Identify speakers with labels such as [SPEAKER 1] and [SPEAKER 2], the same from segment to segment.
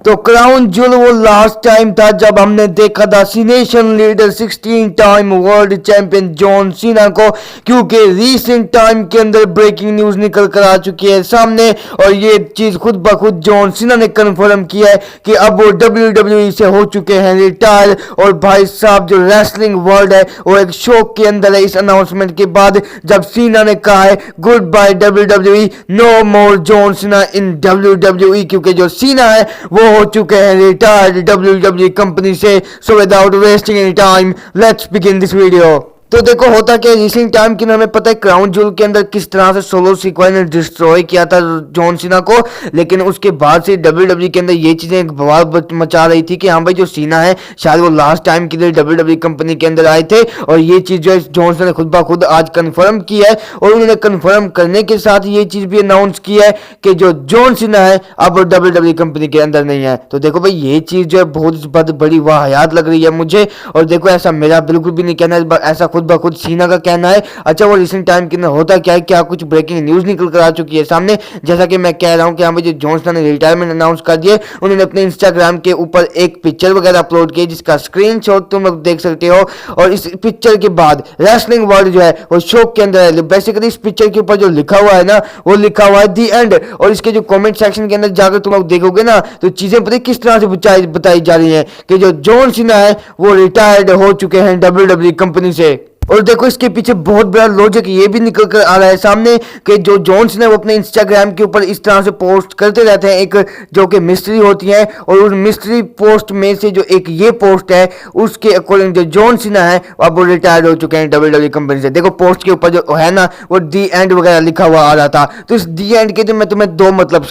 [SPEAKER 1] तो crown jewel वो last time था जब हमने देखा था Cenation leader 16 time world champion John Cena को, क्योंकि रीसेंट टाइम के अंदर ब्रेकिंग न्यूज निकल कर आ चुकी है सामने और ये चीज खुद ब खुद जॉन सीना ने कंफर्म किया है कि अब वो WWE से हो चुके हैं रिटायर। और भाई साहब जो रेसलिंग वर्ल्ड है वो एक शौक के अंदर है इस अनाउंसमेंट के बाद, जब सीना ने कहा है गुड बाय WWE, नो मोर जॉन सीना इन WWE, क्योंकि जो सीना है वो हो चुके हैं रिटायर्ड WWE कंपनी से। So without wasting any time let's begin this video. तो देखो होता क्या रिसेंट टाइम के हमें पता है क्राउन ज्वेल के अंदर किस तरह से सोलो सिक्वा ने डिस्ट्रॉय किया था जॉन सीना को, लेकिन उसके बाद से WWE के अंदर ये चीजें बवाल मचा रही थी कि हाँ भाई जो सीना है शायद वो लास्ट टाइम के लिए WWE कंपनी के अंदर आए थे। और ये चीज जो है जॉन सीना ने खुद ब खुद आज कंफर्म की है और उन्होंने कंफर्म करने के साथ ये चीज भी अनाउंस की है कि जो जॉन सीना है अब WWE कंपनी के अंदर नहीं है। तो देखो भाई ये चीज जो है बहुत बड़ी वाहियात लग रही है मुझे। और देखो ऐसा मेरा बिल्कुल भी नहीं कहना है, ऐसा खुद ब खुद सीना का कहना है। अच्छा वो रिसेंट टाइम के अंदर होता क्या है, क्या कुछ ब्रेकिंग न्यूज निकल कर आ चुकी है सामने, जैसा कि मैं कह रहा हूं कि हाँ जो जॉन सीना ने रिटायरमेंट अनाउंस कर दिए। उन्होंने अपने इंस्टाग्राम के ऊपर एक पिक्चर वगैरह अपलोड की जिसका स्क्रीनशॉट तुम लोग देख सकते हो। और इस पिक्चर के बाद रेसलिंग वर्ल्ड जो है वो शौक के अंदर है। बेसिकली इस पिक्चर के ऊपर जो लिखा हुआ है ना वो लिखा हुआ है दी एंड, और इसके जो कमेंट सेक्शन के अंदर जाकर तुम लोग देखोगे ना तो चीजें पता किस तरह से बताई जा रही है कि जो जॉन सीना है वो रिटायर्ड हो चुके हैं WWE कंपनी से। और देखो इसके पीछे बहुत बड़ा लॉजिक ये भी निकल कर आ रहा है सामने कि जो जॉन सीना वो अपने इंस्टाग्राम के ऊपर इस तरह से पोस्ट करते रहते हैं एक जो कि मिस्ट्री होती है, और उस मिस्ट्री पोस्ट में से जो एक ये पोस्ट है उसके अकॉर्डिंग जो जॉन सीना है अब वो रिटायर्ड हो चुके हैं WWE कंपनी से। देखो पोस्ट के ऊपर जो है ना वो दी एंड वगैरह लिखा हुआ आ रहा था। तो इस दी एंड के जो मैं तुम्हें दो मतलब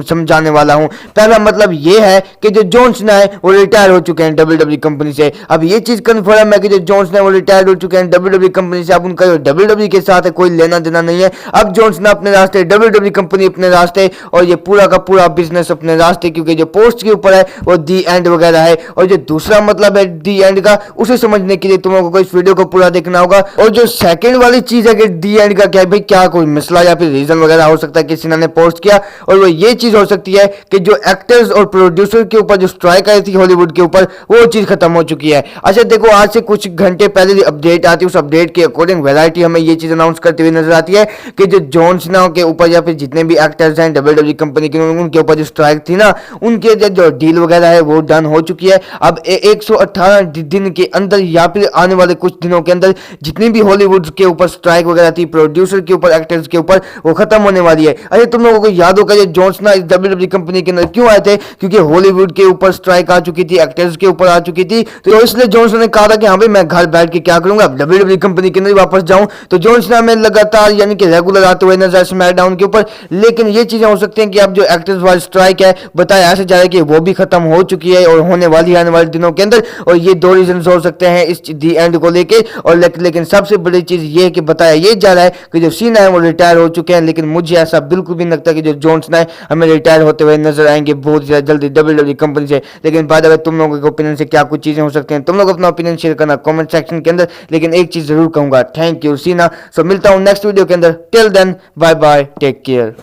[SPEAKER 1] समझाने वाला हूँ। पहला मतलब ये है कि जो जॉन सीना है वो रिटायर हो चुके हैं WWE कंपनी से। अब ये चीज कन्फर्म है कि जो जॉन सीना वो रिटायर हो चुके हैं WWE कंपनी से। अब उनका WWE के साथ है कोई लेना देना नहीं है। अब जॉन सीना अपने रास्ते, WWE कंपनी अपने रास्ते, और ये पूरा का पूरा बिजनेस अपने रास्ते, क्योंकि जो पोस्ट के ऊपर है वो दी एंड वगैरह है। और जो दूसरा मतलब है दी एंड का उसे समझने के लिए तुम लोगों को इस वीडियो को पूरा देखना होगा। और जो सेकंड वाली चीज है कि दी एंड का क्या है भाई, क्या कोई मसला या फिर रीजन वगैरह हो सकता है कि सीना ने पोस्ट किया, और वो ये चीज हो सकती है कि जो एक्टर्स और प्रोड्यूसर के ऊपर जो स्ट्राइक आई थी हॉलीवुड के ऊपर वो चीज खत्म हो चुकी है। अच्छा देखो आज से कुछ घंटे पहले अपडेट आती है, उस अपडेट के अकॉर्डिंग वैरायटी हमें ये चीज अनाउंस करते हुए नजर आती है कि जो जॉन सीना के ऊपर या फिर जितने भी एक्टर्स हैं WWE कंपनी के उनके ऊपर जो स्ट्राइक थी ना उनके जो डील वगैरह है वो डन हो चुकी है। अब 118 दिन के अंदर या फिर आने वाले कुछ दिनों के अंदर जितनी भी हॉलीवुड के ऊपर स्ट्राइक वगैरह थी प्रोड्यूसर के ऊपर एक्टर्स के ऊपर वो खत्म होने वाली है। अरे तुम लोगों को याद होगा जो जॉन सीना इस WWE कंपनी के अंदर क्यों आए थे, क्योंकि हॉलीवुड के ऊपर स्ट्राइक आ चुकी थी, एक्टर्स के ऊपर आ चुकी थी। तो इसलिए जॉन सीना ने कहा था कि हाँ भाई मैं घर बैठ के क्या करूंगा, WWE कंपनी के अंदर वापस जाऊं। तो जॉन सीना में लगातार यानी कि रेगुलर आते हुए नजर स्मैकडाउन के ऊपर। लेकिन ये चीजें हो सकती हैं कि अब जो एक्टर्स वाली स्ट्राइक है बताया ऐसे जा रहा है कि वो भी खत्म हो चुकी है और होने वाली है आने वाले दिनों के अंदर। और ये दो रीजन हो सकते हैं इस दी एंड को लेके। और लेकिन सबसे बड़ी चीज ये है कि बताया ये जा रहा है कि जो सीना है वो रिटायर हो चुके हैं, लेकिन मुझे ऐसा बिल्कुल भी नहीं लगता कि जो जॉन सीना है हमें रिटायर होते हुए नजर आएंगे बहुत जल्दी WWE कंपनी से। लेकिन बाद में तुम लोगों के ओपिनियन से क्या कुछ चीजें हो सकती हैं, तुम लोग अपना ओपिनियन शेयर करना कमेंट सेक्शन के अंदर। लेकिन एक चीज जरूर कहूंगा, थैंक यू सीना। सो मिलता हूं नेक्स्ट वीडियो के अंदर। Till then bye bye, take care.